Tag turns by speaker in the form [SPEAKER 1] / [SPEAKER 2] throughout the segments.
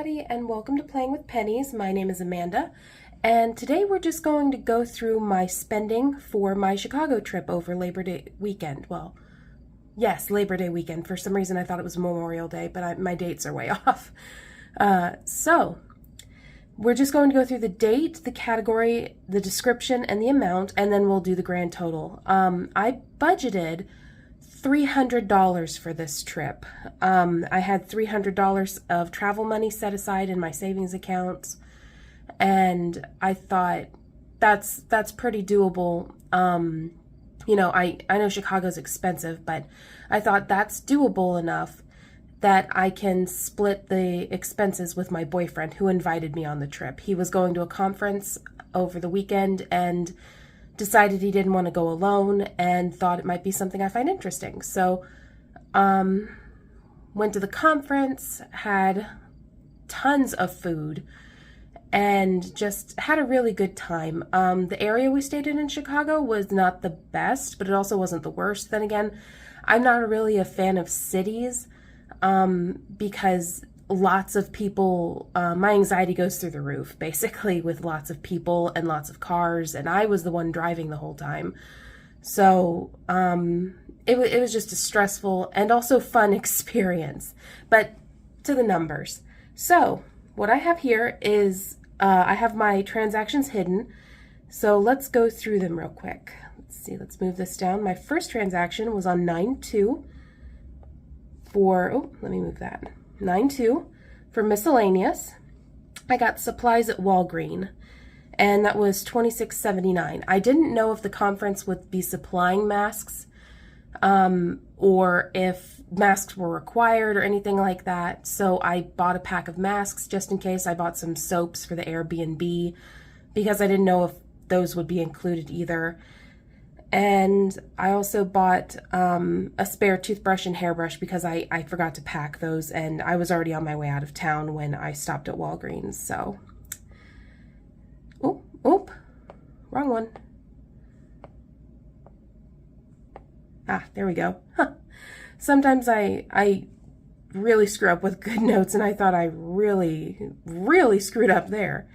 [SPEAKER 1] everybody, and welcome to Playing with Pennies. My name is Amanda, and today we're just going to go through my spending for my Chicago trip over Labor Day weekend. Well, yes, Labor Day weekend. For some reason I thought it was Memorial Day, but my dates are way off. So we're just going to go through the date, the category, the description, and the amount, and then we'll do the grand total. I budgeted $300 for this trip. I had $300 of travel money set aside in my savings accounts, and I thought that's pretty doable. You know, I know Chicago's expensive, but I thought that's doable enough that I can split the expenses with my boyfriend who invited me on the trip. He was going to a conference over the weekend and decided he didn't want to go alone and thought it might be something I find interesting. So went to the conference, had tons of food, and just had a really good time. The area we stayed in Chicago was not the best, but it also wasn't the worst. Then again, I'm not really a fan of cities because lots of people, my anxiety goes through the roof, basically, with lots of people and lots of cars, and I was the one driving the whole time. So it was just a stressful and also fun experience. But to the numbers. So what I have here is, I have my transactions hidden, so let's go through them real quick. Let's see, let's move this down. My first transaction was on 9/2 for, oh, let me move that. 9/2 for miscellaneous. I got supplies at Walgreens, and that was $26.79. I didn't know if the conference would be supplying masks or if masks were required or anything like that, so I bought a pack of masks just in case. I bought some soaps for the Airbnb because I didn't know if those would be included either. And I also bought a spare toothbrush and hairbrush because I forgot to pack those, and I was already on my way out of town when I stopped at Walgreens, so. Oop, wrong one. Ah, there we go. Huh. Sometimes I really screw up with good notes, and I thought I really screwed up there.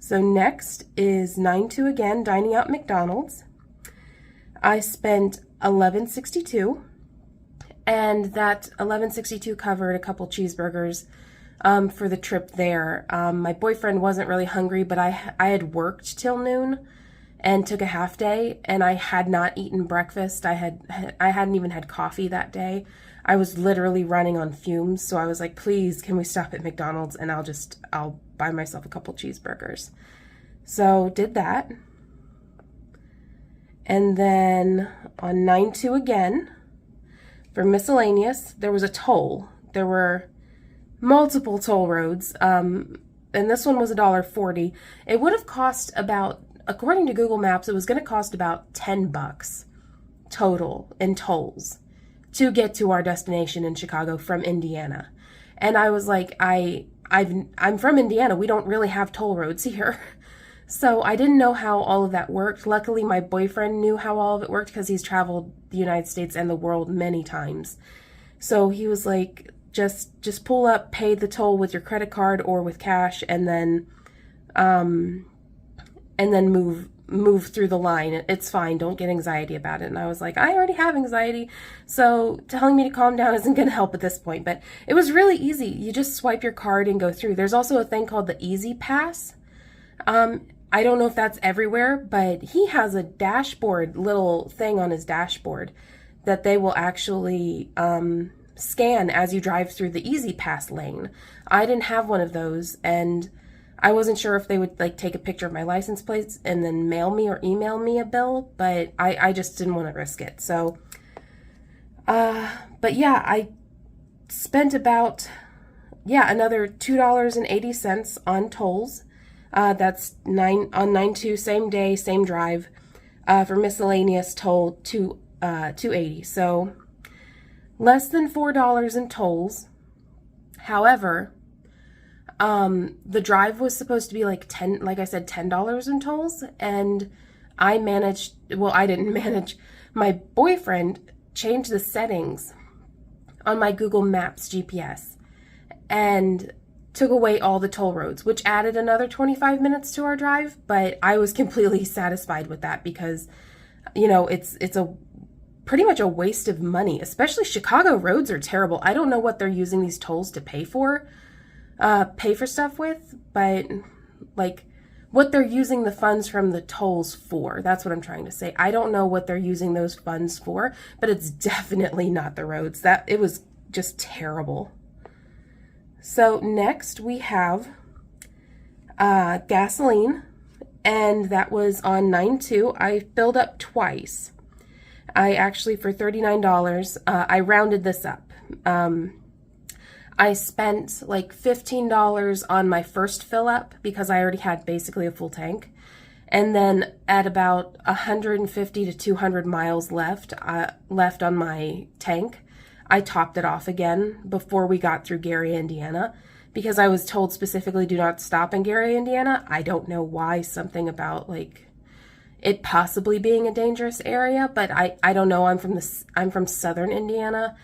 [SPEAKER 1] So next is 9/2 again, dining out McDonald's. I spent $11.62, and that $11.62 covered a couple cheeseburgers for the trip there. My boyfriend wasn't really hungry, but I had worked till noon and took a half day, and I had not eaten breakfast. I hadn't even had coffee that day. I was literally running on fumes, so I was like, please, can we stop at McDonald's and I'll buy myself a couple cheeseburgers. So did that. And then on 9/2 again, for miscellaneous, there was a toll. There were multiple toll roads, and this one was $1.40. It would have cost about, according to Google Maps, it was going to cost about $10 total in tolls to get to our destination in Chicago from Indiana. And I was like, I'm from Indiana. We don't really have toll roads here. So I didn't know how all of that worked. Luckily, my boyfriend knew how all of it worked because he's traveled the United States and the world many times. So he was like, just pull up, pay the toll with your credit card or with cash, and then move through the line. It's fine. Don't get anxiety about it. And I was like, I already have anxiety, so telling me to calm down isn't going to help at this point. But it was really easy. You just swipe your card and go through. There's also a thing called the Easy Pass. I don't know if that's everywhere, but he has a dashboard, little thing on his dashboard that they will actually scan as you drive through the Easy Pass lane. I didn't have one of those, and I wasn't sure if they would like take a picture of my license plates and then mail me or email me a bill, but I just didn't want to risk it. So, but yeah, I spent about, another $2.80 on tolls. That's on 9/2, same day, same drive, for miscellaneous toll to $2.80. So less than $4 in tolls. However, the drive was supposed to be like $10 in tolls, and I didn't manage. My boyfriend changed the settings on my Google Maps GPS, and took away all the toll roads, which added another 25 minutes to our drive, but I was completely satisfied with that because, you know, it's a pretty much a waste of money, especially Chicago roads are terrible. I don't know what they're using these tolls to pay for stuff with, but like what they're using the funds from the tolls for. That's what I'm trying to say. I don't know what they're using those funds for, but it's definitely not the roads. That it was just terrible. So next we have gasoline, and that was on 9.2. I filled up twice. I actually, for $39, I rounded this up. I spent like $15 on my first fill up because I already had basically a full tank. And then at about 150 to 200 miles left on my tank, I topped it off again before we got through Gary, Indiana, because I was told specifically do not stop in Gary, Indiana. I don't know why, something about like it possibly being a dangerous area, but I don't know. I'm from southern Indiana,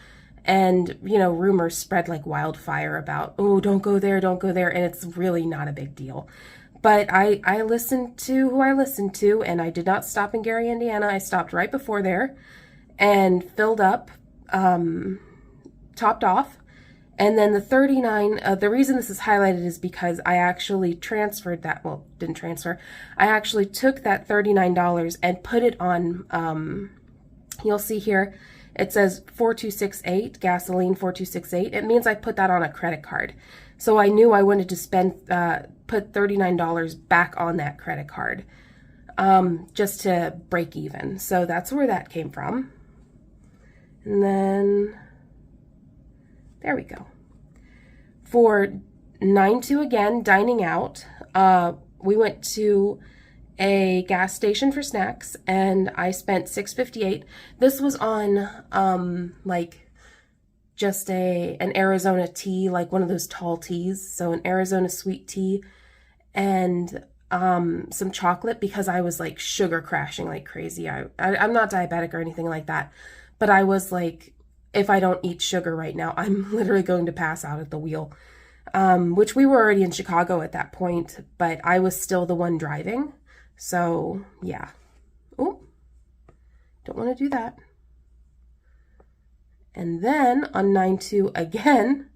[SPEAKER 1] and you know, rumors spread like wildfire about, oh, don't go there, and it's really not a big deal. But I listened to who I listened to, and I did not stop in Gary, Indiana. I stopped right before there and filled up, topped off. And then the 39, the reason this is highlighted is because I actually transferred that, well, didn't transfer. I actually took that $39 and put it on, you'll see here, it says 4268, gasoline 4268. It means I put that on a credit card. So I knew I wanted to put $39 back on that credit card, just to break even. So that's where that came from. And then, there we go. For 9.2 again, dining out, we went to a gas station for snacks, and I spent $6.58. This was on like just an Arizona tea, like one of those tall teas. So an Arizona sweet tea and some chocolate, because I was like sugar crashing like crazy. I'm not diabetic or anything like that, but I was like, if I don't eat sugar right now, I'm literally going to pass out at the wheel. Which we were already in Chicago at that point, but I was still the one driving. So yeah. Oh, don't want to do that. And then on 9.2 again,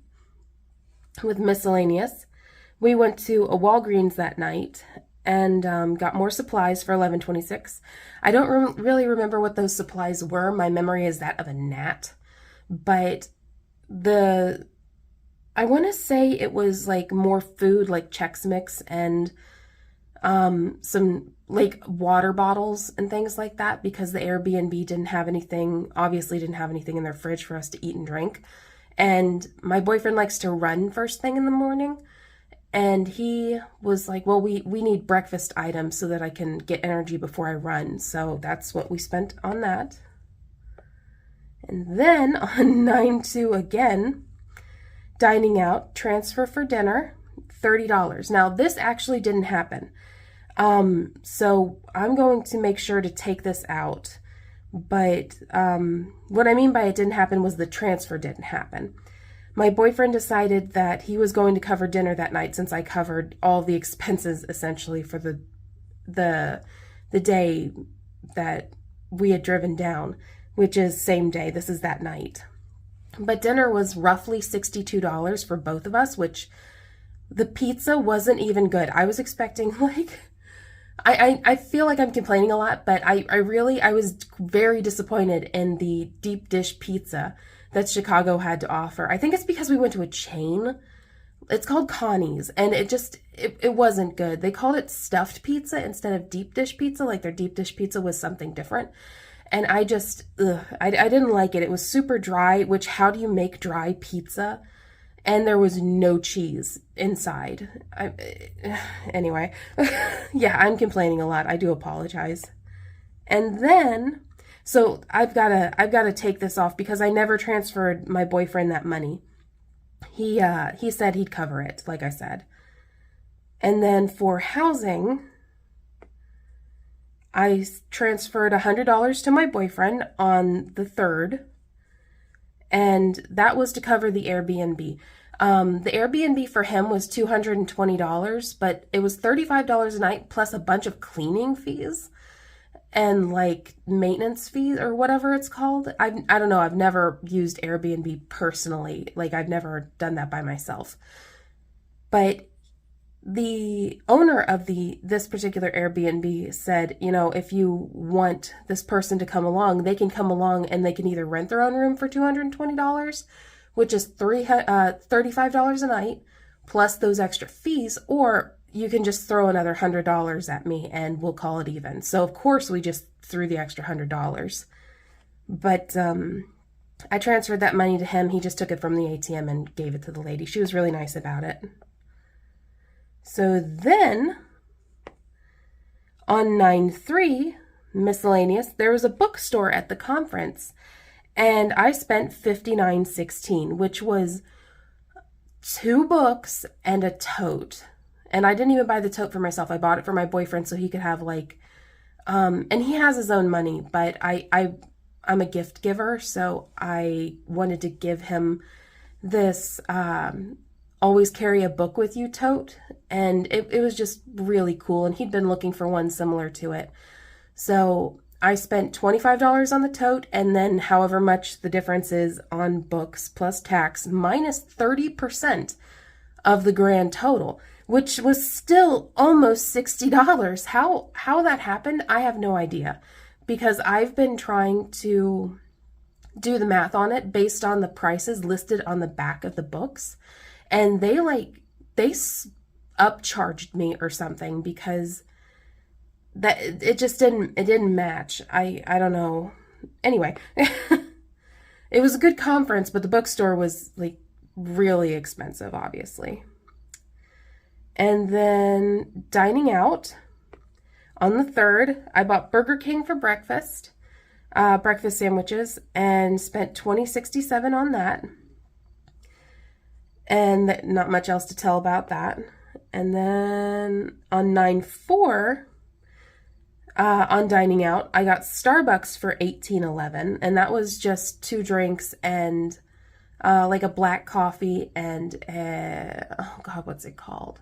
[SPEAKER 1] with miscellaneous, we went to a Walgreens that night and got more supplies for $11.26. I don't really remember what those supplies were. My memory is that of a gnat. But I want to say it was like more food, like Chex Mix and some like water bottles and things like that, because the Airbnb obviously didn't have anything in their fridge for us to eat and drink. And my boyfriend likes to run first thing in the morning. And he was like, well, we need breakfast items so that I can get energy before I run. So that's what we spent on that. And then on 9.2 again, dining out, transfer for dinner, $30. Now this actually didn't happen. So I'm going to make sure to take this out. But what I mean by it didn't happen was the transfer didn't happen. My boyfriend decided that he was going to cover dinner that night, since I covered all the expenses essentially for the day that we had driven down, which is same day. This is that night. But dinner was roughly $62 for both of us, which the pizza wasn't even good. I was expecting like, I feel like I'm complaining a lot, but I was very disappointed in the deep dish pizza that Chicago had to offer. I think it's because we went to a chain. It's called Connie's, and it wasn't good. They called it stuffed pizza instead of deep dish pizza, like their deep dish pizza was something different. And I didn't like it. It was super dry, which how do you make dry pizza? And there was no cheese inside. Anyway, yeah, I'm complaining a lot. I do apologize. And then, so I've got to take this off because I never transferred my boyfriend that money. He said he'd cover it, like I said. And then for housing, I transferred $100 to my boyfriend on the 3rd, and that was to cover the Airbnb. The Airbnb for him was $220, but it was $35 a night plus a bunch of cleaning fees and like maintenance fees or whatever it's called. I don't know. I've never used Airbnb personally. Like I've never done that by myself. But the owner of this particular Airbnb said, you know, if you want this person to come along, they can come along and they can either rent their own room for $220, which is $35 a night, plus those extra fees, or you can just throw another $100 at me and we'll call it even. So of course we just threw the extra $100. But I transferred that money to him. He just took it from the ATM and gave it to the lady. She was really nice about it. So then, on 9/3, miscellaneous, there was a bookstore at the conference, and I spent $59.16, which was 2 books and a tote. And I didn't even buy the tote for myself. I bought it for my boyfriend so he could have like, and he has his own money, but I'm a gift giver, so I wanted to give him this always carry a book with you tote, and it was just really cool, and he'd been looking for one similar to it. So I spent $25 on the tote, and then however much the difference is on books plus tax, minus 30% of the grand total, which was still almost $60. How that happened, I have no idea, because I've been trying to do the math on it based on the prices listed on the back of the books. And they upcharged me or something because that it didn't match. I don't know. Anyway, it was a good conference, but the bookstore was like really expensive, obviously. And then dining out on the 3rd, I bought Burger King for breakfast sandwiches, and spent $20.67 on that. And not much else to tell about that. And then on 9/4, on dining out, I got Starbucks for $18.11, and that was just 2 drinks and like a black coffee and oh God, what's it called?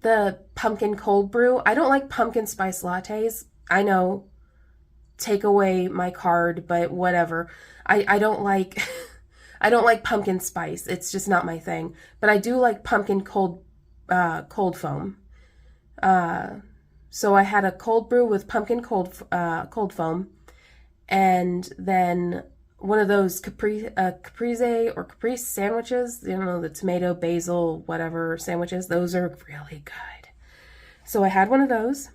[SPEAKER 1] The pumpkin cold brew. I don't like pumpkin spice lattes. I know, take away my card, but whatever. I don't like I don't like pumpkin spice. It's just not my thing. But I do like pumpkin cold foam. So I had a cold brew with pumpkin cold foam, and then one of those caprese or caprese sandwiches. You know, the tomato, basil, whatever sandwiches. Those are really good. So I had one of those.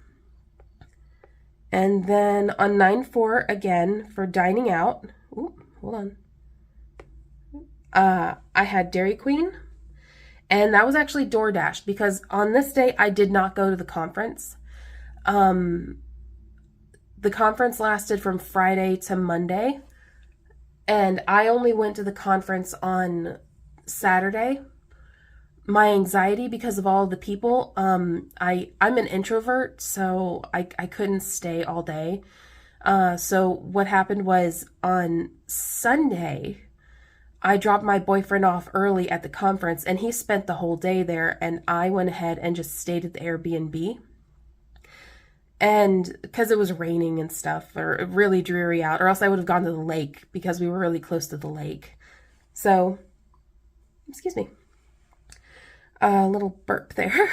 [SPEAKER 1] And then on 9/4, again, for dining out, hold on. I had Dairy Queen, and that was actually DoorDash because on this day I did not go to the conference. The conference lasted from Friday to Monday, and I only went to the conference on Saturday. My anxiety because of all the people, I'm an introvert, so I couldn't stay all day. So what happened was on Sunday, I dropped my boyfriend off early at the conference, and he spent the whole day there, and I went ahead and just stayed at the Airbnb. And because it was raining and stuff, or really dreary out, or else I would have gone to the lake because we were really close to the lake. So, excuse me. A little burp there.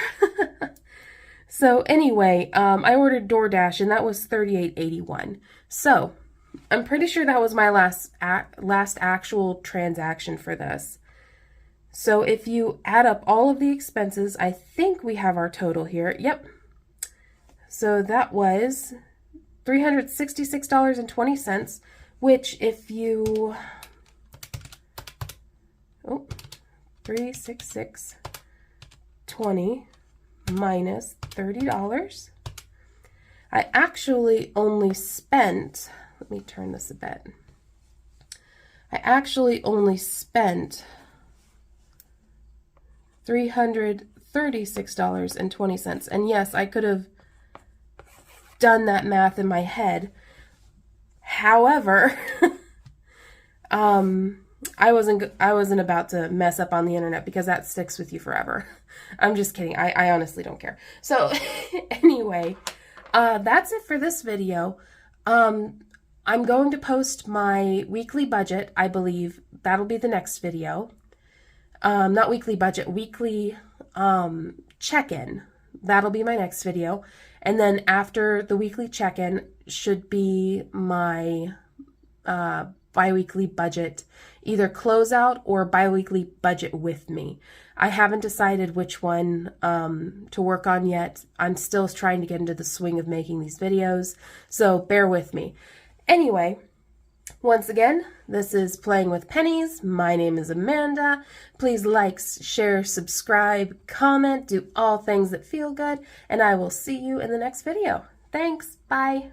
[SPEAKER 1] So anyway, I ordered DoorDash, and that was $38.81. So I'm pretty sure that was my last actual transaction for this. So if you add up all of the expenses, I think we have our total here. Yep. So that was $366.20, which if you, 366.20 minus $30. I actually only spent, let me turn this a bit. I actually only spent $336.20. And yes, I could have done that math in my head. However, I wasn't about to mess up on the internet because that sticks with you forever. I'm just kidding. I honestly don't care. So anyway, that's it for this video. I'm going to post my weekly budget. I believe that'll be the next video. Not weekly budget, weekly check-in. That'll be my next video. And then after the weekly check-in should be my bi-weekly budget, either closeout or bi-weekly budget with me. I haven't decided which one to work on yet. I'm still trying to get into the swing of making these videos, so bear with me. Anyway, once again, this is Playing with Pennies. My name is Amanda. Please like, share, subscribe, comment, do all things that feel good, and I will see you in the next video. Thanks. Bye.